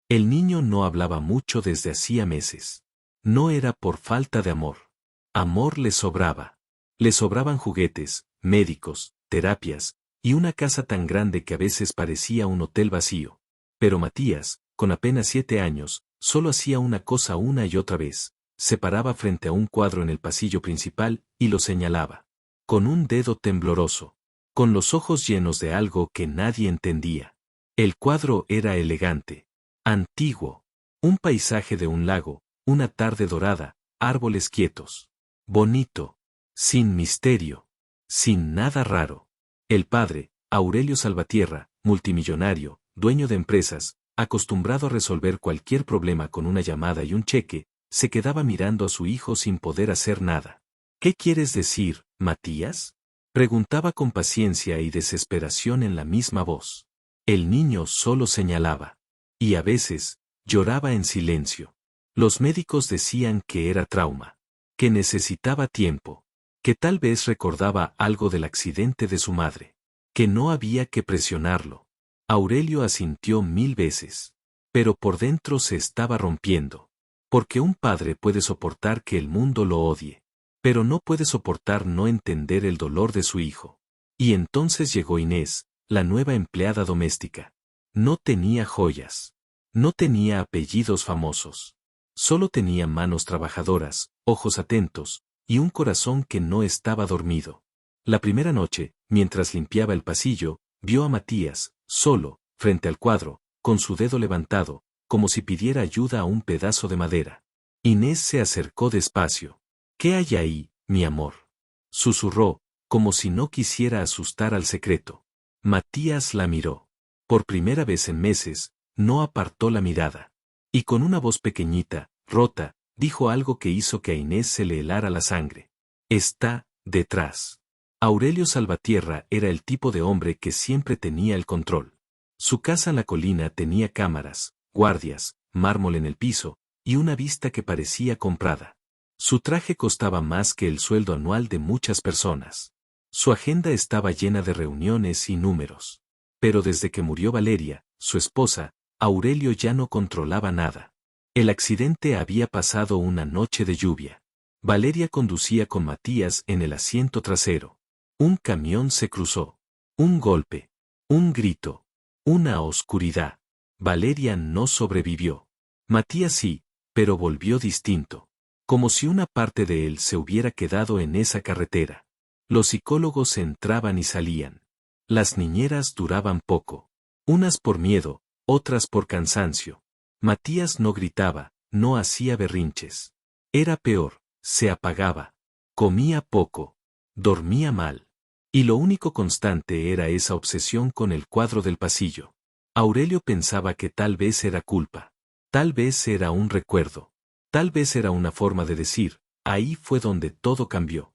El niño no hablaba mucho desde hacía meses. No era por falta de amor. Amor le sobraba. Le sobraban juguetes, médicos, terapias, y una casa tan grande que a veces parecía un hotel vacío. Pero Matías, con apenas 7 años, solo hacía una cosa una y otra vez. Se paraba frente a un cuadro en el pasillo principal y lo señalaba. Con un dedo tembloroso. Con los ojos llenos de algo que nadie entendía. El cuadro era elegante. Antiguo. Un paisaje de un lago, una tarde dorada, árboles quietos. Bonito. Sin misterio. Sin nada raro. El padre, Aurelio Salvatierra, multimillonario, dueño de empresas, acostumbrado a resolver cualquier problema con una llamada y un cheque, se quedaba mirando a su hijo sin poder hacer nada. ¿Qué quieres decir, Matías? Preguntaba con paciencia y desesperación en la misma voz. El niño solo señalaba. Y a veces, lloraba en silencio. Los médicos decían que era trauma, que necesitaba tiempo, que tal vez recordaba algo del accidente de su madre, que no había que presionarlo. Aurelio asintió 1000 veces, pero por dentro se estaba rompiendo. Porque un padre puede soportar que el mundo lo odie, pero no puede soportar no entender el dolor de su hijo. Y entonces llegó Inés, la nueva empleada doméstica. No tenía joyas. No tenía apellidos famosos. Solo tenía manos trabajadoras, ojos atentos, y un corazón que no estaba dormido. La primera noche, mientras limpiaba el pasillo, vio a Matías, solo, frente al cuadro, con su dedo levantado, como si pidiera ayuda a un pedazo de madera. Inés se acercó despacio. ¿Qué hay ahí, mi amor? Susurró, como si no quisiera asustar al secreto. Matías la miró. Por primera vez en meses, no apartó la mirada. Y con una voz pequeñita, rota, dijo algo que hizo que a Inés se le helara la sangre. Está detrás. Aurelio Salvatierra era el tipo de hombre que siempre tenía el control. Su casa en la colina tenía cámaras, guardias, mármol en el piso, y una vista que parecía comprada. Su traje costaba más que el sueldo anual de muchas personas. Su agenda estaba llena de reuniones y números. Pero desde que murió Valeria, su esposa, Aurelio ya no controlaba nada. El accidente había pasado una noche de lluvia. Valeria conducía con Matías en el asiento trasero. Un camión se cruzó. Un golpe. Un grito. Una oscuridad. Valeria no sobrevivió. Matías sí, pero volvió distinto. Como si una parte de él se hubiera quedado en esa carretera. Los psicólogos entraban y salían. Las niñeras duraban poco. Unas por miedo, otras por cansancio. Matías no gritaba, no hacía berrinches. Era peor, se apagaba. Comía poco. Dormía mal. Y lo único constante era esa obsesión con el cuadro del pasillo. Aurelio pensaba que tal vez era culpa. Tal vez era un recuerdo. Tal vez era una forma de decir, ahí fue donde todo cambió.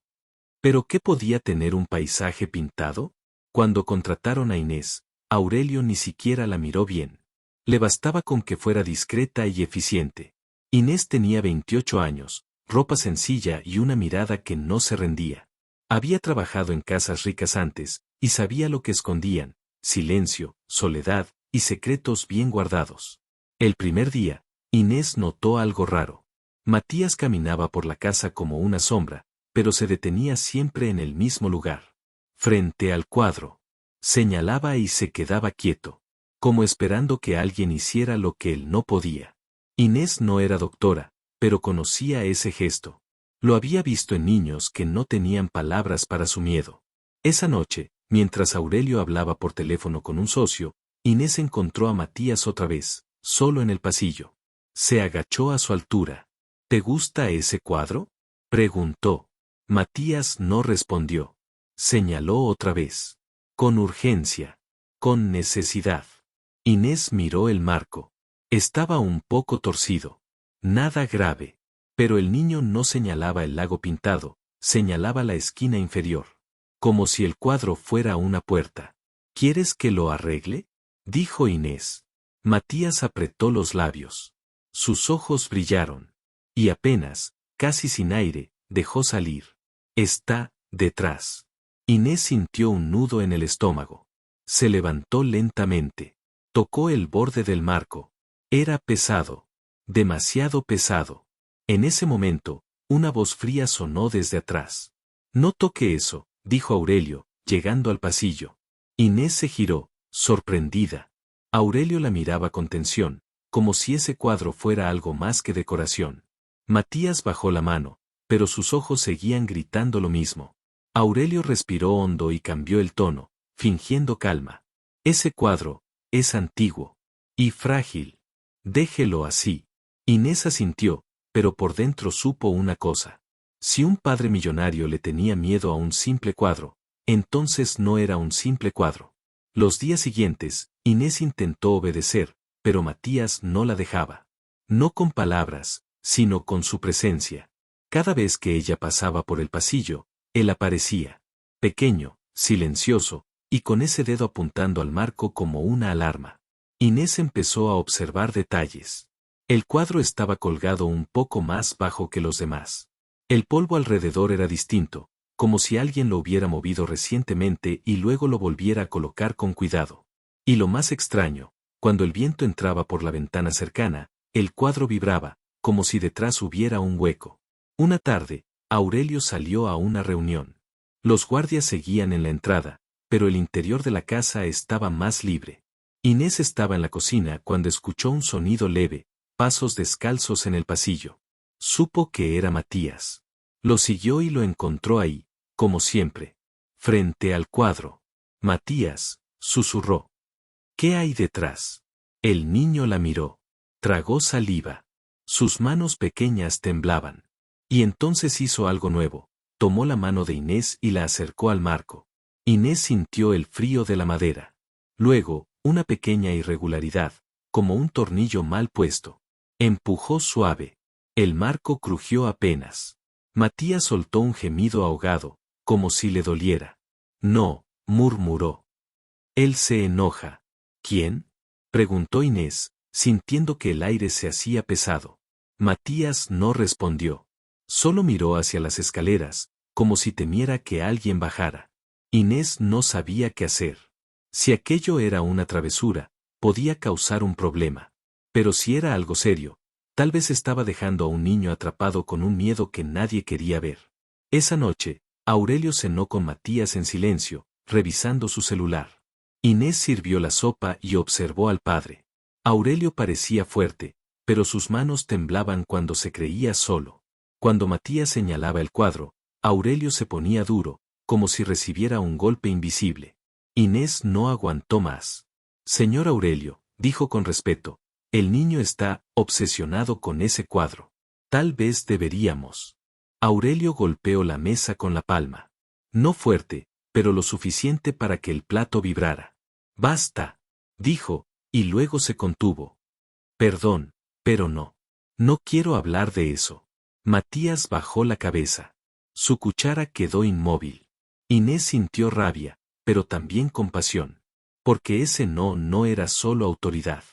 ¿Pero qué podía tener un paisaje pintado? Cuando contrataron a Inés, Aurelio ni siquiera la miró bien. Le bastaba con que fuera discreta y eficiente. Inés tenía 28 años, ropa sencilla y una mirada que no se rendía. Había trabajado en casas ricas antes, y sabía lo que escondían, silencio, soledad y secretos bien guardados. El primer día, Inés notó algo raro. Matías caminaba por la casa como una sombra, pero se detenía siempre en el mismo lugar. Frente al cuadro. Señalaba y se quedaba quieto, como esperando que alguien hiciera lo que él no podía. Inés no era doctora, pero conocía ese gesto. Lo había visto en niños que no tenían palabras para su miedo. Esa noche, mientras Aurelio hablaba por teléfono con un socio, Inés encontró a Matías otra vez, solo en el pasillo. Se agachó a su altura. ¿Te gusta ese cuadro?, preguntó. Matías no respondió. Señaló otra vez. Con urgencia. Con necesidad. Inés miró el marco. Estaba un poco torcido. Nada grave. Pero el niño no señalaba el lago pintado, señalaba la esquina inferior. Como si el cuadro fuera una puerta. ¿Quieres que lo arregle?, dijo Inés. Matías apretó los labios. Sus ojos brillaron. Y apenas, casi sin aire, dejó salir. Está detrás. Inés sintió un nudo en el estómago. Se levantó lentamente. Tocó el borde del marco. Era pesado. Demasiado pesado. En ese momento, una voz fría sonó desde atrás. No toque eso, dijo Aurelio, llegando al pasillo. Inés se giró, sorprendida. Aurelio la miraba con tensión, como si ese cuadro fuera algo más que decoración. Matías bajó la mano, pero sus ojos seguían gritando lo mismo. Aurelio respiró hondo y cambió el tono, fingiendo calma. Ese cuadro es antiguo y frágil. Déjelo así. Inés asintió, pero por dentro supo una cosa. Si un padre millonario le tenía miedo a un simple cuadro, entonces no era un simple cuadro. Los días siguientes, Inés intentó obedecer, pero Matías no la dejaba. No con palabras, sino con su presencia. Cada vez que ella pasaba por el pasillo, él aparecía. Pequeño, silencioso, y con ese dedo apuntando al marco como una alarma. Inés empezó a observar detalles. El cuadro estaba colgado un poco más bajo que los demás. El polvo alrededor era distinto, como si alguien lo hubiera movido recientemente y luego lo volviera a colocar con cuidado. Y lo más extraño, cuando el viento entraba por la ventana cercana, el cuadro vibraba, como si detrás hubiera un hueco. Una tarde, Aurelio salió a una reunión. Los guardias seguían en la entrada, pero el interior de la casa estaba más libre. Inés estaba en la cocina cuando escuchó un sonido leve, pasos descalzos en el pasillo. Supo que era Matías. Lo siguió y lo encontró ahí, como siempre, frente al cuadro. Matías, susurró. ¿Qué hay detrás? El niño la miró. Tragó saliva. Sus manos pequeñas temblaban. Y entonces hizo algo nuevo. Tomó la mano de Inés y la acercó al marco. Inés sintió el frío de la madera. Luego, una pequeña irregularidad, como un tornillo mal puesto. Empujó suave. El marco crujió apenas. Matías soltó un gemido ahogado, como si le doliera. No, murmuró. Él se enoja. ¿Quién? Preguntó Inés, sintiendo que el aire se hacía pesado. Matías no respondió. Solo miró hacia las escaleras, como si temiera que alguien bajara. Inés no sabía qué hacer. Si aquello era una travesura, podía causar un problema. Pero si era algo serio, tal vez estaba dejando a un niño atrapado con un miedo que nadie quería ver. Esa noche, Aurelio cenó con Matías en silencio, revisando su celular. Inés sirvió la sopa y observó al padre. Aurelio parecía fuerte, pero sus manos temblaban cuando se creía solo. Cuando Matías señalaba el cuadro, Aurelio se ponía duro, como si recibiera un golpe invisible. Inés no aguantó más. Señor Aurelio, dijo con respeto, el niño está obsesionado con ese cuadro. Tal vez deberíamos. Aurelio golpeó la mesa con la palma. No fuerte, pero lo suficiente para que el plato vibrara. Basta, dijo, y luego se contuvo. Perdón, pero no. No quiero hablar de eso. Matías bajó la cabeza. Su cuchara quedó inmóvil. Inés sintió rabia, pero también compasión. Porque ese no era solo autoridad.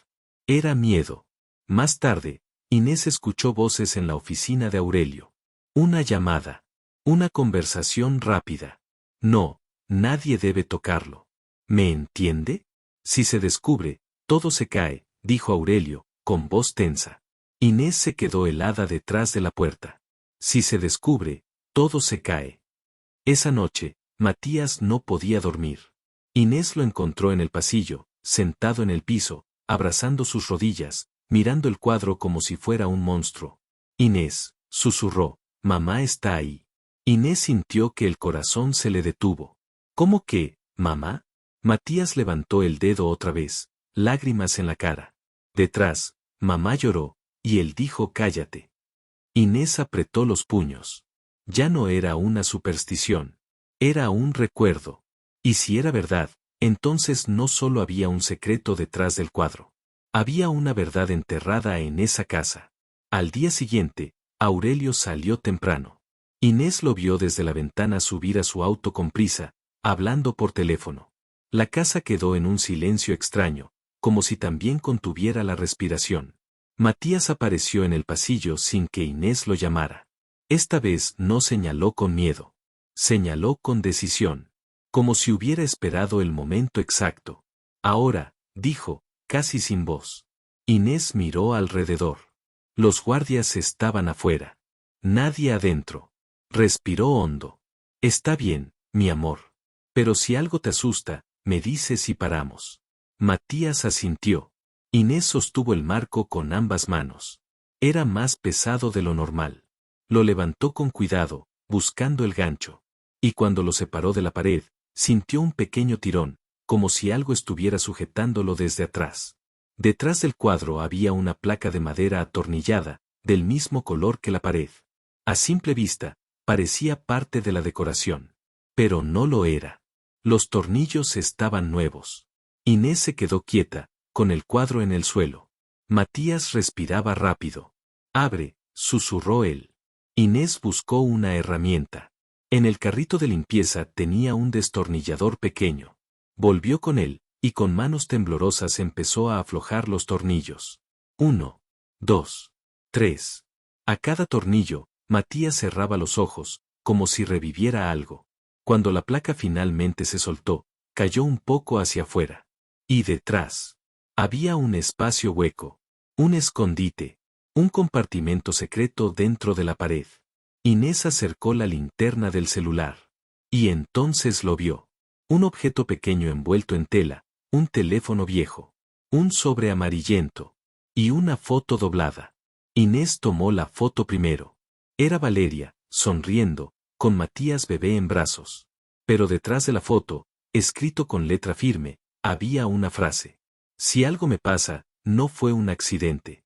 Era miedo. Más tarde, Inés escuchó voces en la oficina de Aurelio. Una llamada. Una conversación rápida. No, nadie debe tocarlo. ¿Me entiende? Si se descubre, todo se cae, dijo Aurelio, con voz tensa. Inés se quedó helada detrás de la puerta. Si se descubre, todo se cae. Esa noche, Matías no podía dormir. Inés lo encontró en el pasillo, sentado en el piso, abrazando sus rodillas, mirando el cuadro como si fuera un monstruo. Inés, susurró, mamá está ahí. Inés sintió que el corazón se le detuvo. ¿Cómo que, mamá? Matías levantó el dedo otra vez, lágrimas en la cara. Detrás, mamá lloró, y él dijo cállate. Inés apretó los puños. Ya no era una superstición. Era un recuerdo. Y si era verdad, entonces no solo había un secreto detrás del cuadro. Había una verdad enterrada en esa casa. Al día siguiente, Aurelio salió temprano. Inés lo vio desde la ventana subir a su auto con prisa, hablando por teléfono. La casa quedó en un silencio extraño, como si también contuviera la respiración. Matías apareció en el pasillo sin que Inés lo llamara. Esta vez no señaló con miedo. Señaló con decisión. Como si hubiera esperado el momento exacto. Ahora, dijo, casi sin voz. Inés miró alrededor. Los guardias estaban afuera. Nadie adentro. Respiró hondo. Está bien, mi amor. Pero si algo te asusta, me dices y paramos. Matías asintió. Inés sostuvo el marco con ambas manos. Era más pesado de lo normal. Lo levantó con cuidado, buscando el gancho. Y cuando lo separó de la pared, sintió un pequeño tirón, como si algo estuviera sujetándolo desde atrás. Detrás del cuadro había una placa de madera atornillada, del mismo color que la pared. A simple vista, parecía parte de la decoración. Pero no lo era. Los tornillos estaban nuevos. Inés se quedó quieta, con el cuadro en el suelo. Matías respiraba rápido. Abre, susurró él. Inés buscó una herramienta. En el carrito de limpieza tenía un destornillador pequeño. Volvió con él, y con manos temblorosas empezó a aflojar los tornillos. 1, 2, 3. A cada tornillo, Matías cerraba los ojos, como si reviviera algo. Cuando la placa finalmente se soltó, cayó un poco hacia afuera. Y detrás. Había un espacio hueco. Un escondite. Un compartimento secreto dentro de la pared. Inés acercó la linterna del celular. Y entonces lo vio. Un objeto pequeño envuelto en tela, un teléfono viejo, un sobre amarillento, y una foto doblada. Inés tomó la foto primero. Era Valeria, sonriendo, con Matías bebé en brazos. Pero detrás de la foto, escrito con letra firme, había una frase. Si algo me pasa, no fue un accidente.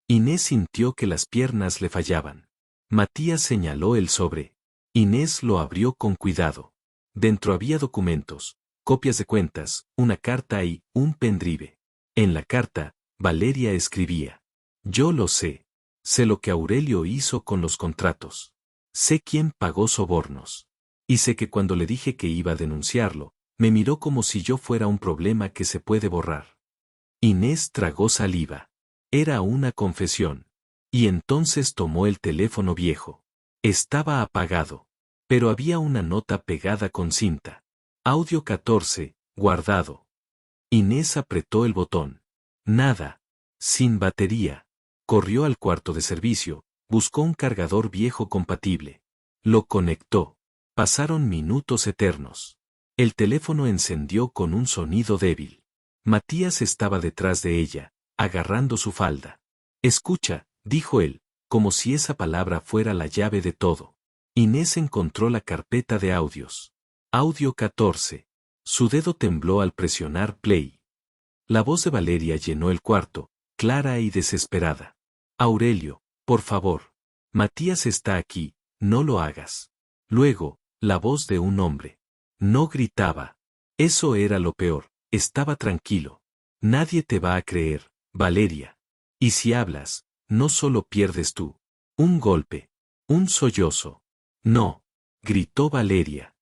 Inés sintió que las piernas le fallaban. Matías señaló el sobre. Inés lo abrió con cuidado. Dentro había documentos, copias de cuentas, una carta y un pendrive. En la carta, Valeria escribía: yo lo sé. Sé lo que Aurelio hizo con los contratos. Sé quién pagó sobornos. Y sé que cuando le dije que iba a denunciarlo, me miró como si yo fuera un problema que se puede borrar. Inés tragó saliva. Era una confesión. Y entonces tomó el teléfono viejo. Estaba apagado. Pero había una nota pegada con cinta. Audio 14, guardado. Inés apretó el botón. Nada. Sin batería. Corrió al cuarto de servicio, buscó un cargador viejo compatible. Lo conectó. Pasaron minutos eternos. El teléfono encendió con un sonido débil. Matías estaba detrás de ella, agarrando su falda. Escucha, dijo él, como si esa palabra fuera la llave de todo. Inés encontró la carpeta de audios. Audio 14. Su dedo tembló al presionar play. La voz de Valeria llenó el cuarto, clara y desesperada. Aurelio, por favor. Matías está aquí, no lo hagas. Luego, la voz de un hombre. No gritaba. Eso era lo peor, estaba tranquilo. Nadie te va a creer, Valeria. Y si hablas, no solo pierdes tú. Un golpe. Un sollozo. No. Gritó Valeria.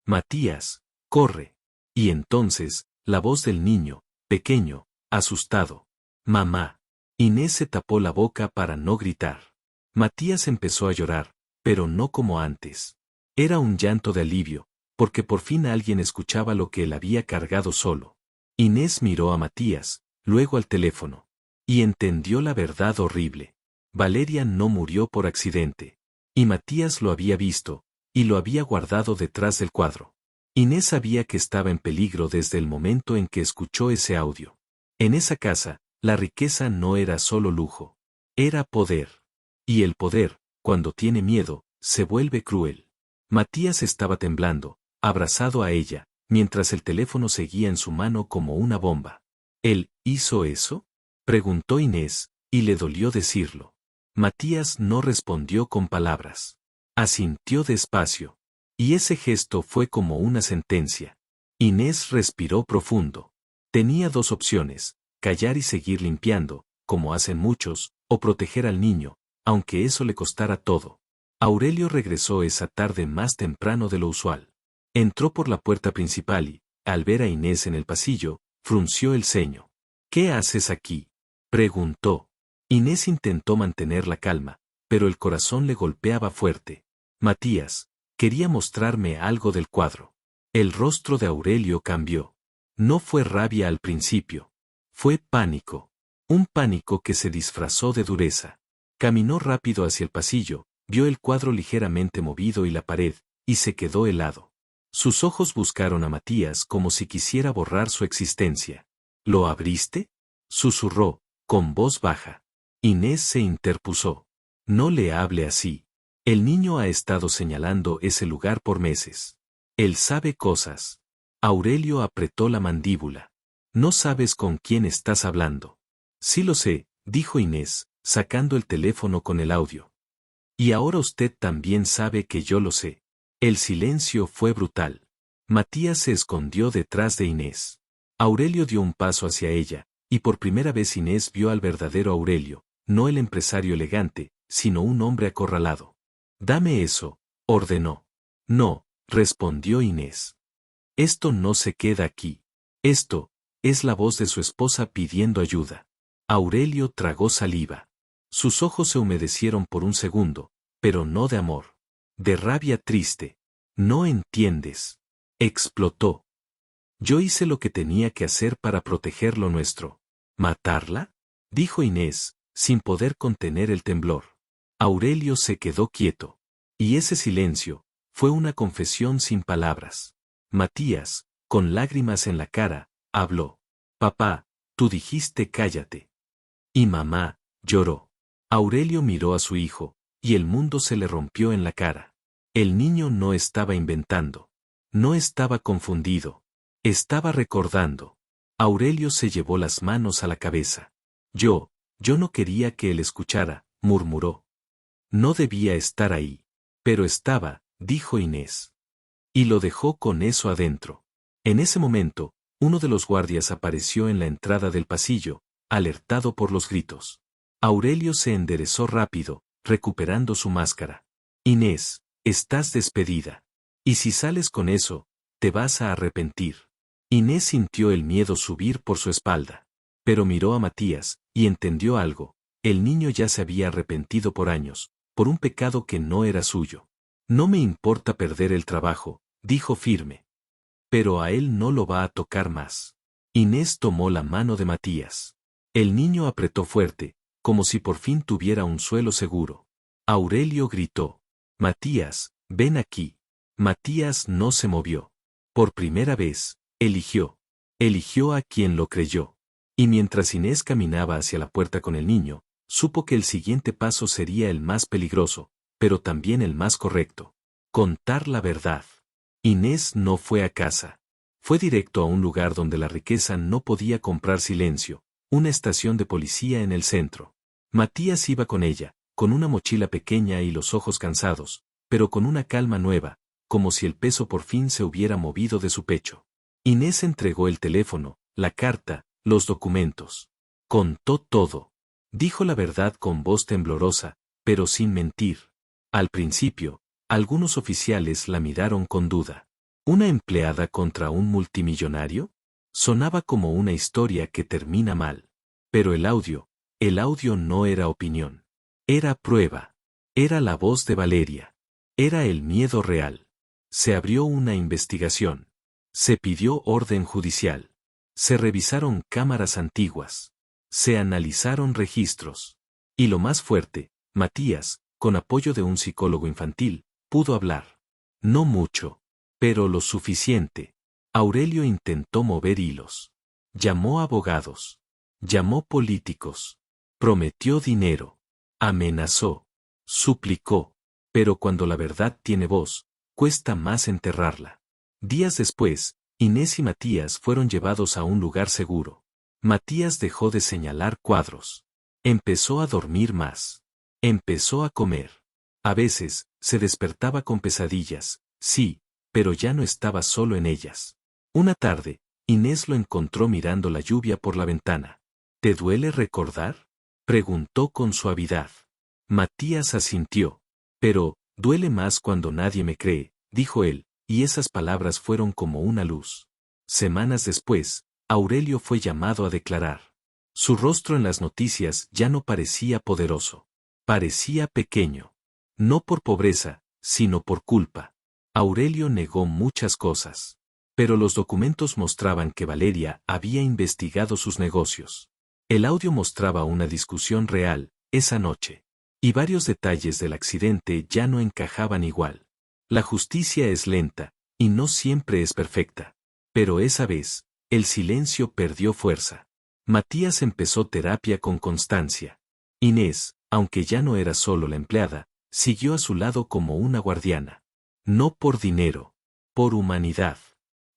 Matías, corre. Y entonces, la voz del niño, pequeño, asustado. Mamá. Inés se tapó la boca para no gritar. Matías empezó a llorar, pero no como antes. Era un llanto de alivio, porque por fin alguien escuchaba lo que él había cargado solo. Inés miró a Matías, luego al teléfono. Y entendió la verdad horrible. Valeria no murió por accidente. Y Matías lo había visto, y lo había guardado detrás del cuadro. Inés sabía que estaba en peligro desde el momento en que escuchó ese audio. En esa casa, la riqueza no era solo lujo. Era poder. Y el poder, cuando tiene miedo, se vuelve cruel. Matías estaba temblando, abrazado a ella, mientras el teléfono seguía en su mano como una bomba. ¿Él hizo eso?, preguntó Inés, y le dolió decirlo. Matías no respondió con palabras. Asintió despacio. Y ese gesto fue como una sentencia. Inés respiró profundo. Tenía dos opciones: callar y seguir limpiando, como hacen muchos, o proteger al niño, aunque eso le costara todo. Aurelio regresó esa tarde más temprano de lo usual. Entró por la puerta principal y, al ver a Inés en el pasillo, frunció el ceño. ¿Qué haces aquí?, preguntó. Inés intentó mantener la calma, pero el corazón le golpeaba fuerte. Matías, quería mostrarme algo del cuadro. El rostro de Aurelio cambió. No fue rabia al principio. Fue pánico. Un pánico que se disfrazó de dureza. Caminó rápido hacia el pasillo, vio el cuadro ligeramente movido y la pared, y se quedó helado. Sus ojos buscaron a Matías como si quisiera borrar su existencia. ¿Lo abriste?, susurró, con voz baja. Inés se interpuso. No le hable así. El niño ha estado señalando ese lugar por meses. Él sabe cosas. Aurelio apretó la mandíbula. No sabes con quién estás hablando. Sí lo sé, dijo Inés, sacando el teléfono con el audio. Y ahora usted también sabe que yo lo sé. El silencio fue brutal. Matías se escondió detrás de Inés. Aurelio dio un paso hacia ella, y por primera vez Inés vio al verdadero Aurelio, no el empresario elegante, sino un hombre acorralado. Dame eso, ordenó. No, respondió Inés. Esto no se queda aquí. Esto, es la voz de su esposa pidiendo ayuda. Aurelio tragó saliva. Sus ojos se humedecieron por un segundo, pero no de amor. De rabia triste. No entiendes. Explotó. Yo hice lo que tenía que hacer para proteger lo nuestro. ¿Matarla?, dijo Inés, sin poder contener el temblor. Aurelio se quedó quieto. Y ese silencio, fue una confesión sin palabras. Matías, con lágrimas en la cara, habló. Papá, tú dijiste cállate. Y mamá, lloró. Aurelio miró a su hijo, y el mundo se le rompió en la cara. El niño no estaba inventando. No estaba confundido. Estaba recordando. Aurelio se llevó las manos a la cabeza. Yo no quería que él escuchara, murmuró. No debía estar ahí. Pero estaba, dijo Inés. Y lo dejó con eso adentro. En ese momento, uno de los guardias apareció en la entrada del pasillo, alertado por los gritos. Aurelio se enderezó rápido, recuperando su máscara. Inés, estás despedida. Y si sales con eso, te vas a arrepentir. Inés sintió el miedo subir por su espalda. Pero miró a Matías, y entendió algo. El niño ya se había arrepentido por años, por un pecado que no era suyo. No me importa perder el trabajo, dijo firme. Pero a él no lo va a tocar más. Inés tomó la mano de Matías. El niño apretó fuerte, como si por fin tuviera un suelo seguro. Aurelio gritó. Matías, ven aquí. Matías no se movió. Por primera vez, eligió. Eligió a quien lo creyó. Y mientras Inés caminaba hacia la puerta con el niño, supo que el siguiente paso sería el más peligroso, pero también el más correcto. Contar la verdad. Inés no fue a casa. Fue directo a un lugar donde la riqueza no podía comprar silencio, una estación de policía en el centro. Matías iba con ella, con una mochila pequeña y los ojos cansados, pero con una calma nueva, como si el peso por fin se hubiera movido de su pecho. Inés entregó el teléfono, la carta, los documentos. Contó todo. Dijo la verdad con voz temblorosa, pero sin mentir. Al principio, algunos oficiales la miraron con duda. ¿Una empleada contra un multimillonario? Sonaba como una historia que termina mal. Pero el audio no era opinión. Era prueba. Era la voz de Valeria. Era el miedo real. Se abrió una investigación. Se pidió orden judicial. Se revisaron cámaras antiguas. Se analizaron registros. Y lo más fuerte, Matías, con apoyo de un psicólogo infantil, pudo hablar. No mucho, pero lo suficiente. Aurelio intentó mover hilos. Llamó abogados. Llamó políticos. Prometió dinero. Amenazó. Suplicó. Pero cuando la verdad tiene voz, cuesta más enterrarla. Días después, Inés y Matías fueron llevados a un lugar seguro. Matías dejó de señalar cuadros. Empezó a dormir más. Empezó a comer. A veces, se despertaba con pesadillas, sí, pero ya no estaba solo en ellas. Una tarde, Inés lo encontró mirando la lluvia por la ventana. ¿Te duele recordar?, preguntó con suavidad. Matías asintió. Pero, duele más cuando nadie me cree, dijo él, y esas palabras fueron como una luz. Semanas después, Aurelio fue llamado a declarar. Su rostro en las noticias ya no parecía poderoso. Parecía pequeño. No por pobreza, sino por culpa. Aurelio negó muchas cosas. Pero los documentos mostraban que Valeria había investigado sus negocios. El audio mostraba una discusión real, esa noche. Y varios detalles del accidente ya no encajaban igual. La justicia es lenta, y no siempre es perfecta. Pero esa vez, el silencio perdió fuerza. Matías empezó terapia con constancia. Inés, aunque ya no era solo la empleada, siguió a su lado como una guardiana. No por dinero, por humanidad.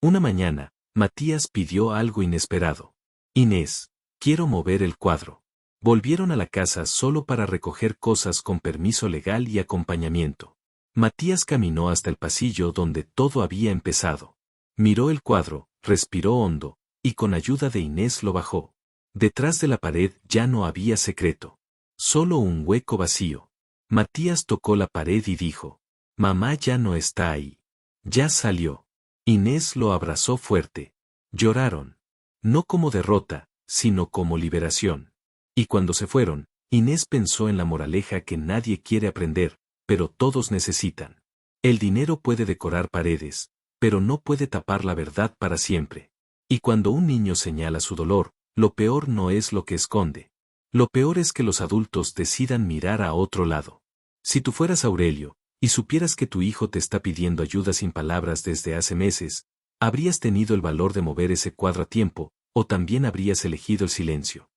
Una mañana, Matías pidió algo inesperado. Inés, quiero mover el cuadro. Volvieron a la casa solo para recoger cosas con permiso legal y acompañamiento. Matías caminó hasta el pasillo donde todo había empezado. Miró el cuadro, respiró hondo, y con ayuda de Inés lo bajó. Detrás de la pared ya no había secreto. Solo un hueco vacío. Matías tocó la pared y dijo: «Mamá ya no está ahí. Ya salió». Inés lo abrazó fuerte. Lloraron. No como derrota, sino como liberación. Y cuando se fueron, Inés pensó en la moraleja que nadie quiere aprender, pero todos necesitan. El dinero puede decorar paredes, pero no puede tapar la verdad para siempre. Y cuando un niño señala su dolor, lo peor no es lo que esconde. Lo peor es que los adultos decidan mirar a otro lado. Si tú fueras Aurelio, y supieras que tu hijo te está pidiendo ayuda sin palabras desde hace meses, ¿habrías tenido el valor de mover ese cuadro a tiempo, o también habrías elegido el silencio?